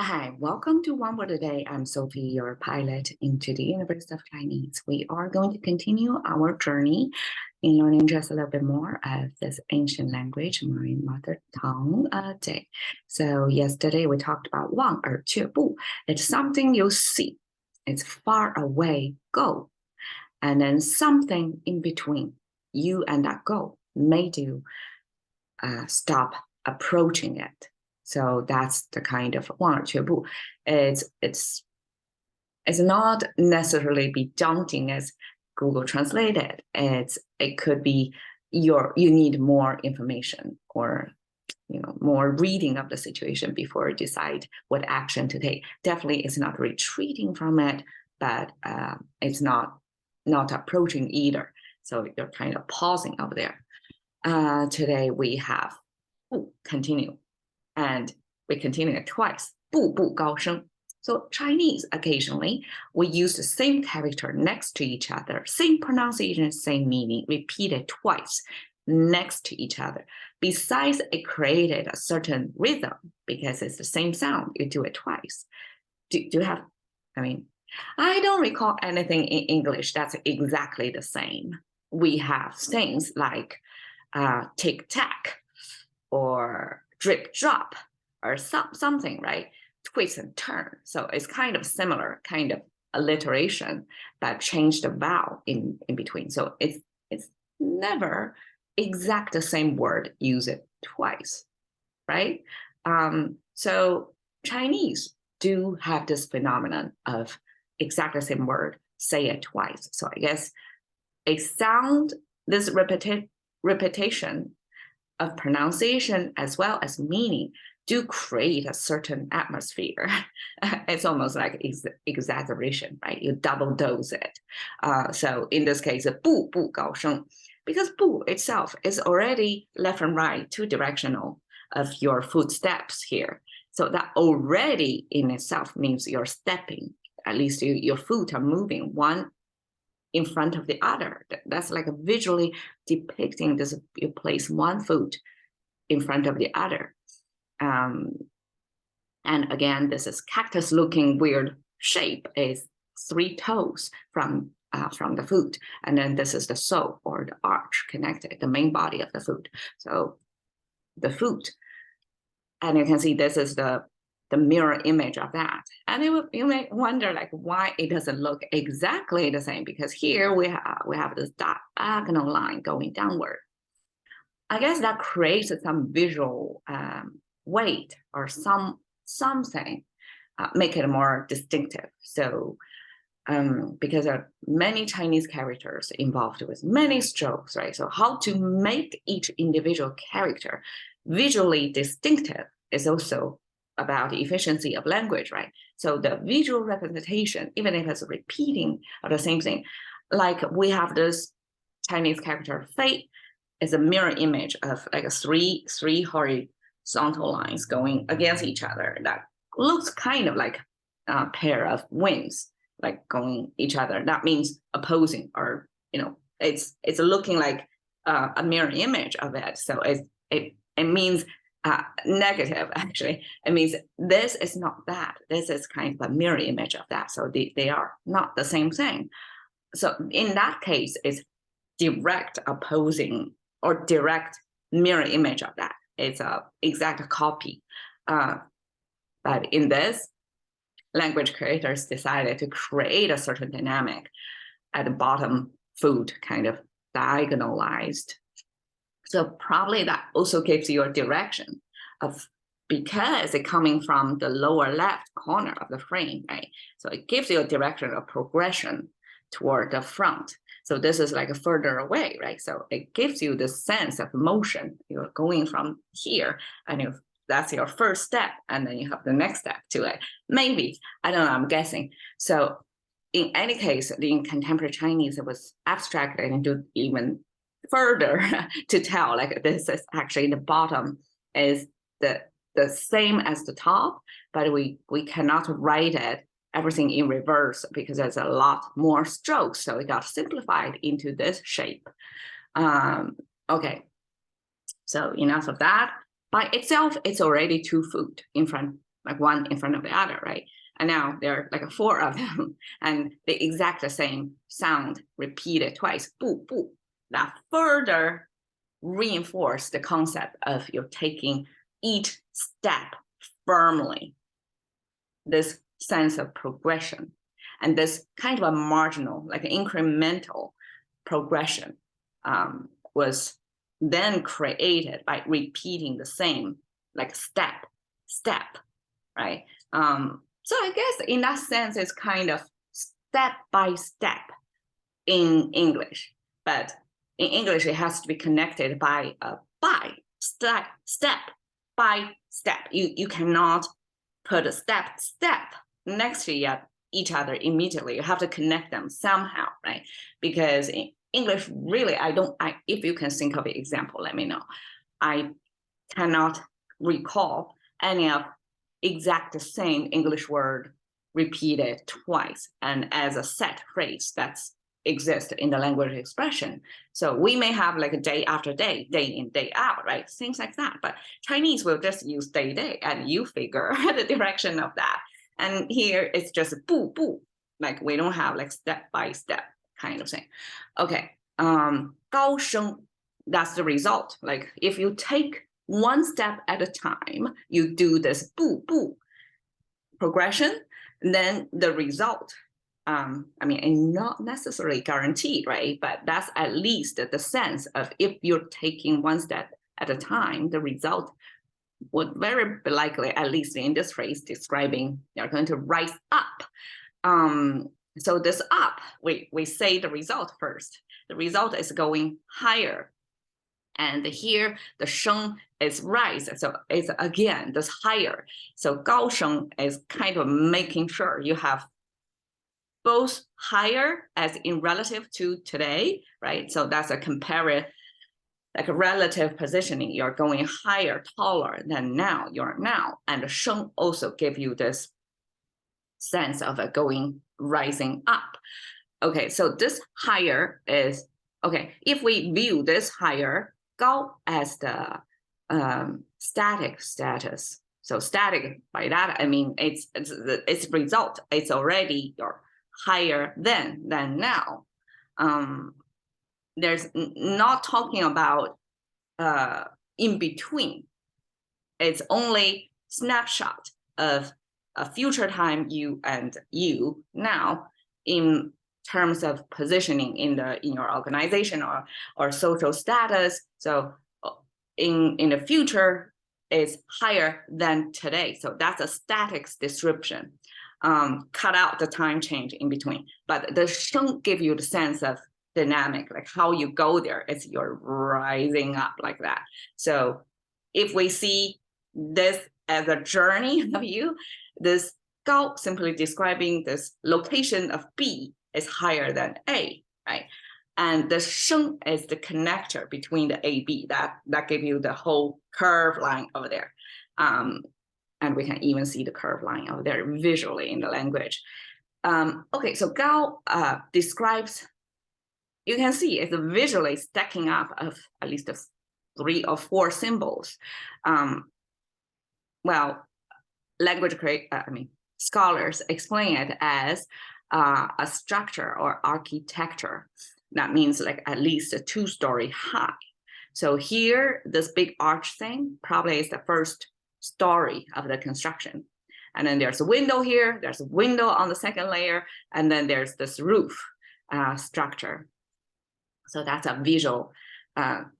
Hi, welcome to One Word a Day. I'm Sophie, your pilot into the universe of Chinese. We are going to continue our journey in learning just a little bit more of this ancient language, my mother tongue day. So yesterday we talked about 望而却步. It's something you see. It's far away, go. And then something in between, you and that goal made you stop approaching it. So that's the kind of 望而却步. It's not necessarily be daunting as Google translated. It could be you need more information or more reading of the situation before you decide what action to take. Definitely, it's not retreating from it, but it's not approaching either. So you're kind of pausing over there. Today we have 步 continue, and we continue it twice. 步步高升. So Chinese, occasionally, we use the same character next to each other, same pronunciation, same meaning, repeated twice next to each other. Besides, it created a certain rhythm because it's the same sound. You do it twice. Do you have, I don't recall anything in English that's exactly the same. We have things like tick-tack or drip-drop or something, right? Twist and turn. So it's kind of similar, kind of alliteration, but change the vowel in between. So it's never exact the same word, use it twice, right? So Chinese do have this phenomenon of exact the same word, say it twice. So I guess this repetition of pronunciation as well as meaning do create a certain atmosphere. It's almost like exaggeration, right? You double dose it. So in this case, 步步高升, because 步 itself is already left and right, two directional of your footsteps here. So that already in itself means you're stepping. At least your feet are moving one in front of the other. That's like visually depicting this. You place one foot in front of the other. And again, this is cactus-looking weird shape is 3 toes from the foot, and then this is the sole or the arch connected, the main body of the foot. So the foot, and you can see this is the mirror image of that. And you may wonder like why it doesn't look exactly the same, because here we have this diagonal line going downward. I guess that creates some visual weight or something, make it more distinctive. So because there are many Chinese characters involved with many strokes, right? So how to make each individual character visually distinctive is also about the efficiency of language, right? So the visual representation, even if it's repeating of the same thing, like we have this Chinese character fei, is a mirror image of like three horizontal lines going against each other that looks kind of like a pair of wings, like going each other. That means opposing, or it's looking like a mirror image of it. So it means negative, actually. It means this is not that. This is kind of a mirror image of that. So they are not the same thing. So in that case, it's direct opposing or direct mirror image of that. It's an exact copy. But in this, language creators decided to create a certain dynamic at the bottom foot, kind of diagonalized. So probably that also gives you a direction of, because it's coming from the lower left corner of the frame, right? So it gives you a direction of progression toward the front. So this is like a further away, right? So it gives you the sense of motion. You're going from here, and that's your first step, and then you have the next step to it. Maybe, I don't know, I'm guessing. So in any case, in contemporary Chinese, it was abstracted into even further to tell, like this is actually the bottom is the same as the top, but we cannot write it everything in reverse because there's a lot more strokes. So it got simplified into this shape. Okay, so enough of that. By itself, it's already 2 foot in front like one in front of the other, right? And now there are like 4 of them, and the exact same sound repeated twice, boo, boo. That further reinforce the concept of you're taking each step firmly, this sense of progression, and this kind of a marginal, like an incremental progression was then created by repeating the same, like step, right? So I guess in that sense, it's kind of step by step in English, but in English, it has to be connected by step by step. You cannot put a step next to each other immediately. You have to connect them somehow, right? Because in English, really, if you can think of an example, let me know. I cannot recall any of exact same English word repeated twice and as a set phrase that's exist in the language expression. So we may have like a day after day, day in, day out, right? Things like that. But Chinese will just use day, and you figure the direction of that. And here it's just boo, boo. Like we don't have like step by step kind of thing. Okay, 高升, that's the result. Like if you take one step at a time, you do this boo, boo progression, then the result, I mean, and not necessarily guaranteed, right? But that's at least the sense of if you're taking one step at a time, the result would very likely, at least in this phrase, describing you're going to rise up. So this up, we say the result first. The result is going higher. And here the 升 is rise. So it's again this higher. So 高升 is kind of making sure you have both higher as in relative to today, right? So that's a comparative, like a relative positioning. You're going higher, taller than now, you're now. And the 升 also give you this sense of a rising up. Okay, so this higher is, okay, if we view this higher, 高 as the static status. So static, by that, I mean, it's result. It's already your higher than now. There's not talking about in between. It's only snapshot of a future time you and you now in terms of positioning in your organization or social status. So in the future is higher than today. So that's a static description. Cut out the time change in between. But the 升 give you the sense of dynamic, like how you go there, it's you're rising up like that. So if we see this as a journey of you, this 高 simply describing this location of B is higher than A, right? And the 升 is the connector between the A, B, that give you the whole curve line over there. And we can even see the curve line over there visually in the language. Okay, so 高 describes, you can see it's visually stacking up of at least 3 or 4 symbols. Well, scholars explain it as a structure or architecture. That means like at least a 2-story high. So here, this big arch thing probably is the first story of the construction. And then there's a window here, there's a window on the second layer, and then there's this roof structure. So that's a visual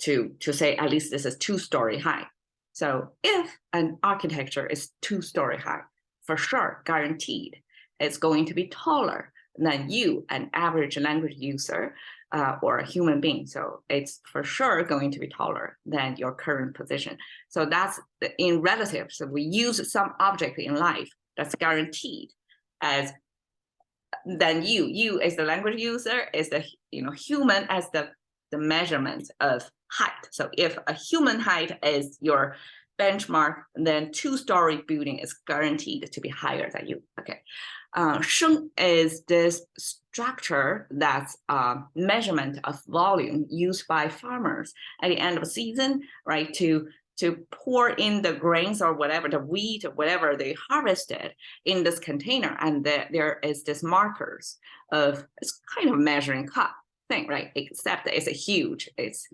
to say at least this is 2-story high. So if an architecture is 2-story high, for sure, guaranteed, it's going to be taller than you, an average language user or a human being. So it's for sure going to be taller than your current position. So that's in relative. So we use some object in life that's guaranteed as then you as the language user is the human as the measurement of height. So if a human height is your benchmark, then 2-story building is guaranteed to be higher than you. Okay, 升 is this structure that's measurement of volume used by farmers at the end of the season, right? To to pour in the grains or whatever, the wheat or whatever they harvested in this container. And there is this markers of, it's kind of measuring cup thing, right? Except it's a huge, it's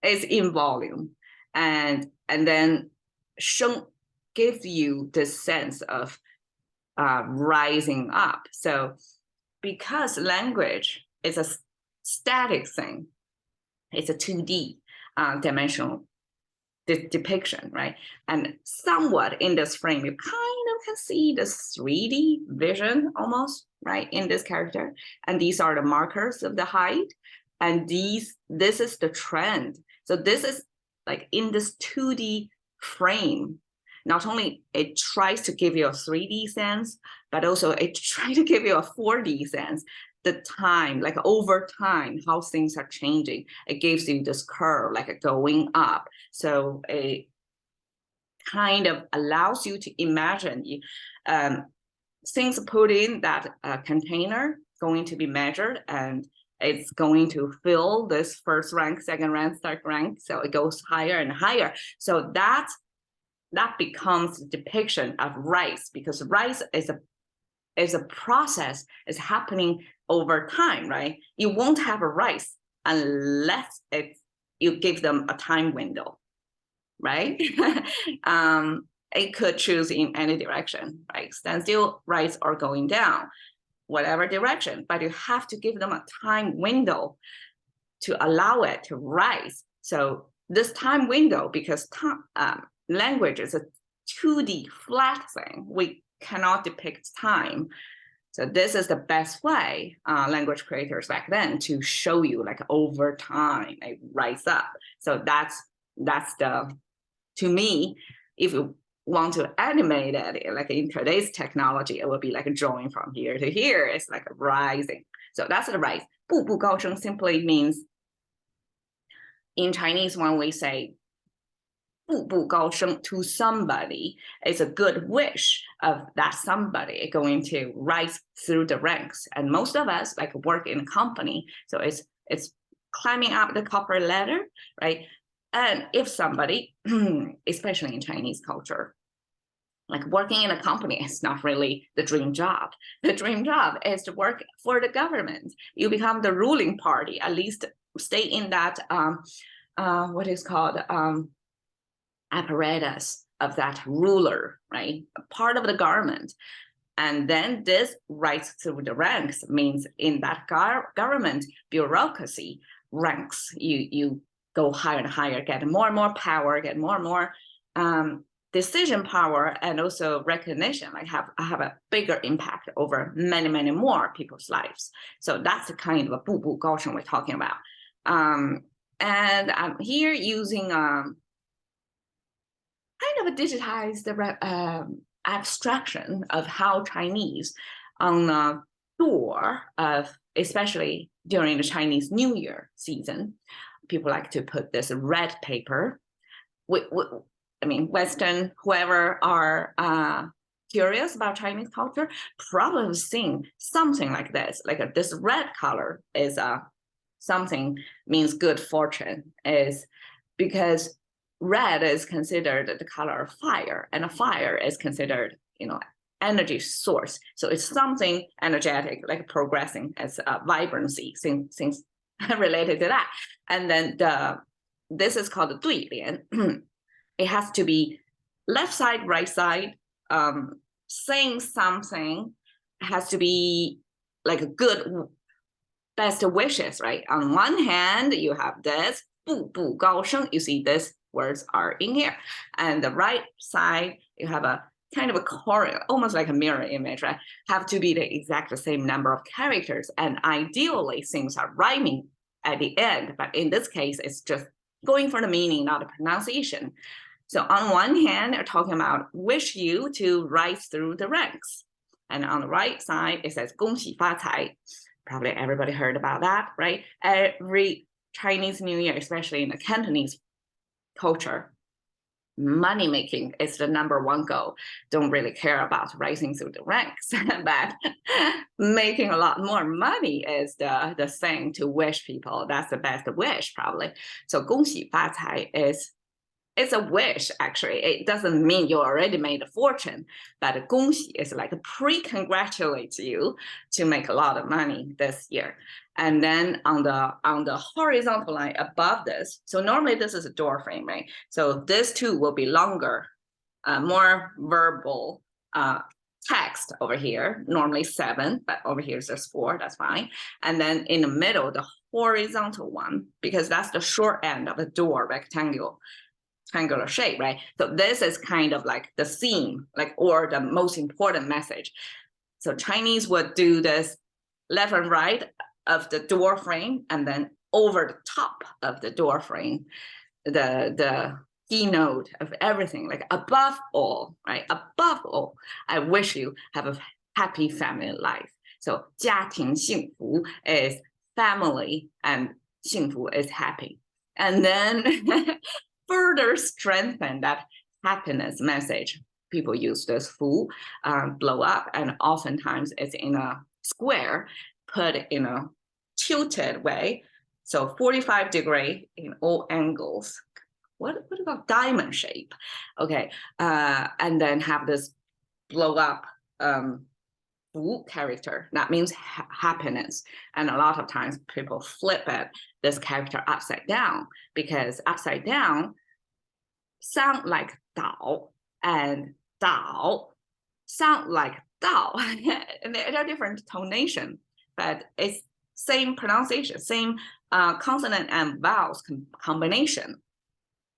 in volume. And then sheng gives you this sense of rising up. So because language is a static thing, it's a 2D dimensional depiction, right? And somewhat in this frame, you kind of can see the 3D vision almost, right, in this character. And these are the markers of the height. And this is the trend. So this is like in this 2D frame, not only it tries to give you a 3D sense, but also it tries to give you a 4D sense. The time, like over time, how things are changing. It gives you this curve, like going up. So it kind of allows you to imagine things put in that container going to be measured, and it's going to fill this first rank, second rank, third rank. So it goes higher and higher. So that becomes a depiction of rice, because rice is a process, is happening over time, right? You won't have a rice unless you give them a time window, right? It could choose in any direction, right? Stand still, rise, or going down, whatever direction, but you have to give them a time window to allow it to rise. So this time window, because language is a 2D flat thing, we cannot depict time. So this is the best way, language creators back then, to show you like over time, it rise up. So that's the, to me, if you want to animate it, like in today's technology, it would be like a drawing from here to here. It's like a rising. So that's the rise. 步步高升 simply means, in Chinese, when we say 步步高升 to somebody, it's a good wish of that somebody going to rise through the ranks. And most of us like work in a company, so it's climbing up the corporate ladder, right? And if somebody, especially in Chinese culture, like working in a company is not really the dream job. The dream job is to work for the government. You become the ruling party, at least stay in that what is called apparatus of that ruler, right? A part of the government. And then this rise through the ranks means in that government bureaucracy ranks, you go higher and higher, get more and more power, get more and more decision power, and also recognition, like have a bigger impact over many, many more people's lives. So that's the kind of a 步步高升 we're talking about. And I'm here using kind of a digitized abstraction of how Chinese on the door of, especially during the Chinese New Year season, people like to put this red paper. I mean, Western, whoever are curious about Chinese culture, probably seen something like this. Like this red color is something means good fortune, is because red is considered the color of fire, and a fire is considered, energy source. So it's something energetic, like progressing as vibrancy, things related to that. And then this is called the 对联. It has to be left side, right side, saying something. It has to be like a good, best wishes, right? On one hand, you have this 步步高升. You see this words are in here. And the right side, you have a kind of a choreo, almost like a mirror image, right? Have to be the exact same number of characters. And ideally, things are rhyming at the end. But in this case, it's just going for the meaning, not the pronunciation. So on one hand, they're talking about wish you to rise through the ranks. And on the right side, it says 恭喜发财. Probably everybody heard about that, right? Every Chinese New Year, especially in the Cantonese culture, money making is the #1 goal. Don't really care about rising through the ranks, but making a lot more money is the thing to wish people. That's the best wish, probably. So 恭喜发财 is it's a wish, actually. It doesn't mean you already made a fortune, but 恭喜 is like pre-congratulate you to make a lot of money this year. And then on the horizontal line above this, so normally this is a door frame, right? So this too will be longer, more verbal text over here, normally 7, but over here there's 4, that's fine. And then in the middle, the horizontal one, because that's the short end of the door triangular shape, right? So this is kind of like the theme, like, or the most important message. So Chinese would do this left and right of the door frame, and then over the top of the door frame, the keynote of everything, like above all, right? Above all, I wish you have a happy family life. So 家庭幸福 is family, and 幸福 is happy. And then further strengthen that happiness message. People use this 福 blow up, and oftentimes it's in a square, put in a tilted way. So 45-degree in all angles. What about diamond shape? Okay, and then have this blow up 福 character. That means happiness. And a lot of times people flip this character upside down, because upside down sound like 岛 and 岛 sound like 道 and they're different tonation, but it's same pronunciation, same consonant and vowels combination.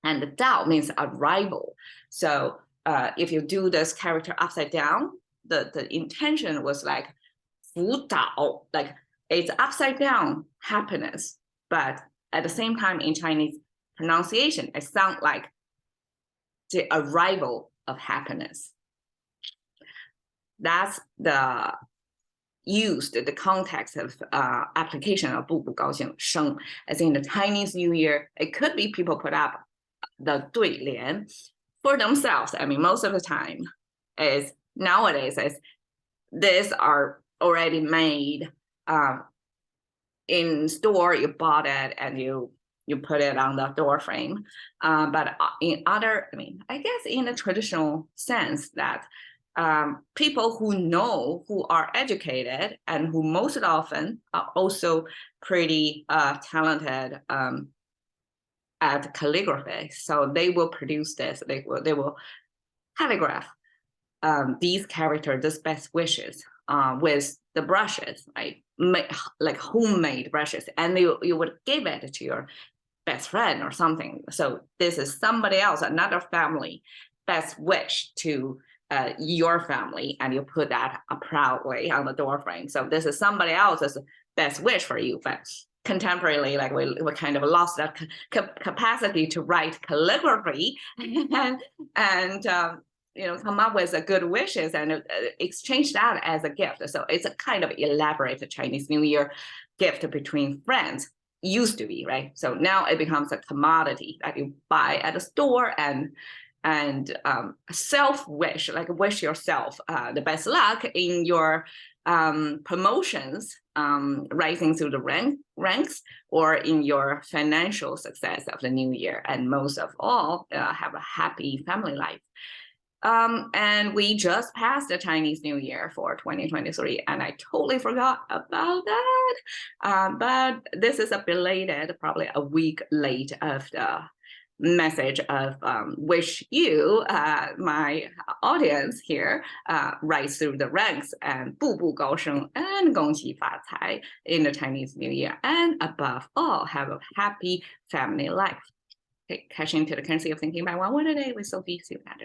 And the Dao means arrival. So if you do this character upside down, the intention was like 福岛, like it's upside down happiness, but at the same time in Chinese pronunciation, it sounds like the arrival of happiness. That's the context of application of 步步高升, as in the Chinese New Year. It could be people put up the 对联 for themselves. I mean, most of the time is nowadays is these are already made in store. You bought it and you put it on the door frame. But in other, I mean, I guess in a traditional sense that people who are educated and who most often are also pretty talented at calligraphy, so they will produce this. They will calligraph these characters, these best wishes, with the brushes, right? Like homemade brushes, and you would give it to your best friend or something. So this is somebody else, another family, best wish to your family, and you put that proudly on the door frame. So this is somebody else's best wish for you, but contemporarily, like we kind of lost that capacity to write calligraphy and come up with good wishes and exchange that as a gift. So it's a kind of elaborate Chinese New Year gift between friends. Used to be, right? So now it becomes a commodity that you buy at a store and self-wish, like wish yourself the best luck in your promotions, rising through the ranks, or in your financial success of the new year. And most of all, have a happy family life. And we just passed the Chinese New Year for 2023, and I totally forgot about that. But this is a belated, probably a week late of the message of wish you, my audience here, rise through the ranks and 步步高升 and 恭喜发财 in the Chinese New Year, and above all, have a happy family life. Okay, cash into the currency of thinking by one word a day with Sophie. See you later.